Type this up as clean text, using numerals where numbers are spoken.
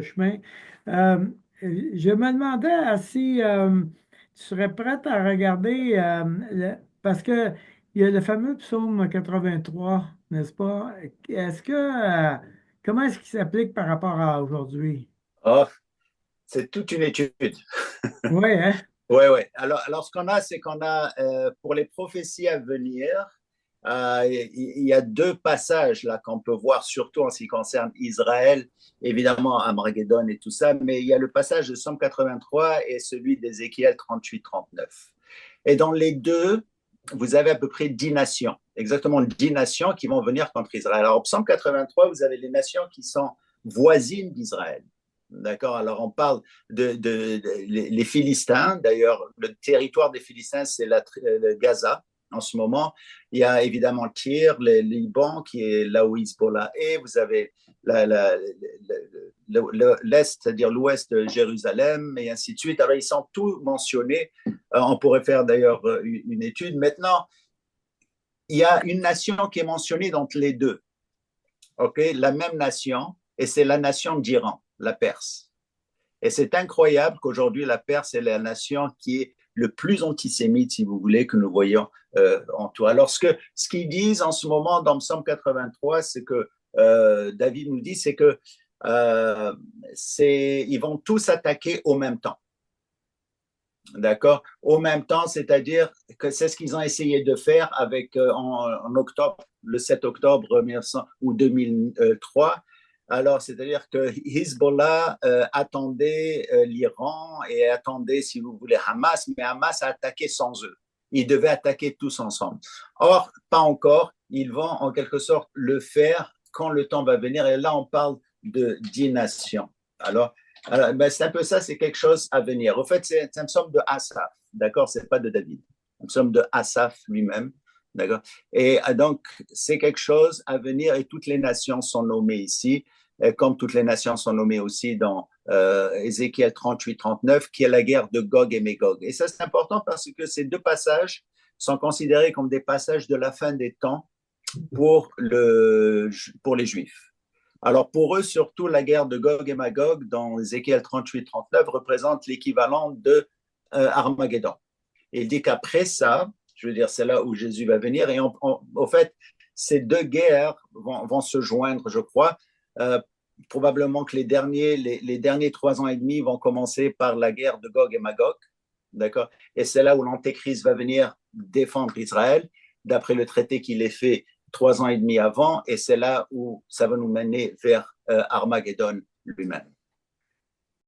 chemin. Euh, je me demandais si tu serais prête à regarder, parce que il y a le fameux psaume 83, n'est-ce pas? Comment est-ce qu'il s'applique par rapport à aujourd'hui? Oh, c'est toute une étude. Oui, hein? Ouais, ouais. Alors, ce qu'on a, c'est qu'on a, pour les prophéties à venir, il y a deux passages là qu'on peut voir, surtout en ce qui concerne Israël, évidemment Armageddon et tout ça, mais il y a le passage de Somme 83 et celui d'Ézéchiel 38-39. Et dans les deux, vous avez à peu près 10 nations, exactement 10 nations qui vont venir contre Israël. Alors, au Psaume 83, vous avez les nations qui sont voisines d'Israël. D'accord. Alors, on parle les Philistins. D'ailleurs, le territoire des Philistins, c'est le Gaza en ce moment. Il y a évidemment Tyr, le Liban, qui est là où Hezbollah est. Vous avez l'Est, c'est-à-dire l'Ouest de Jérusalem, et ainsi de suite. Alors, ils sont tous mentionnés. On pourrait faire d'ailleurs une étude. Maintenant, il y a une nation qui est mentionnée dans les deux. OK, la même nation, et c'est la nation d'Iran, la Perse. Et c'est incroyable qu'aujourd'hui, la Perse est la nation qui est le plus antisémite, si vous voulez, que nous voyons en tout. Alors, ce qu'ils disent en ce moment dans Psaume 83, c'est que David nous dit, c'est que ils vont tous attaquer au même temps. D'accord. Au même temps, c'est-à-dire que c'est ce qu'ils ont essayé de faire avec en octobre, le 7 octobre 1900 ou 2003. Alors, c'est-à-dire que Hezbollah attendait l'Iran et attendait, si vous voulez, Hamas, mais Hamas a attaqué sans eux. Ils devaient attaquer tous ensemble. Or, pas encore. Ils vont en quelque sorte le faire quand le temps va venir. Et là, on parle de 10 nations. Alors, ben, c'est un peu ça, c'est quelque chose à venir. Au fait, c'est un psaume de Asaph, d'accord? C'est pas de David. Un psaume de Asaph lui-même, d'accord? Et donc, c'est quelque chose à venir et toutes les nations sont nommées ici, comme toutes les nations sont nommées aussi dans Ézéchiel 38-39, qui est la guerre de Gog et Magog. Et ça, c'est important parce que ces deux passages sont considérés comme des passages de la fin des temps pour, pour les Juifs. Alors pour eux, surtout, la guerre de Gog et Magog dans Ézéchiel 38-39 représente l'équivalent de Armageddon. Et il dit qu'après ça, je veux dire, c'est là où Jésus va venir. Et au fait, ces deux guerres vont se joindre, je crois. Euh, Probablement que les derniers 3 ans et demi vont commencer par la guerre de Gog et Magog. D'accord. Et c'est là où l'Antéchrist va venir défendre Israël, d'après le traité qu'il ait fait 3 ans et demi avant, et c'est là où ça va nous mener vers Armageddon lui-même.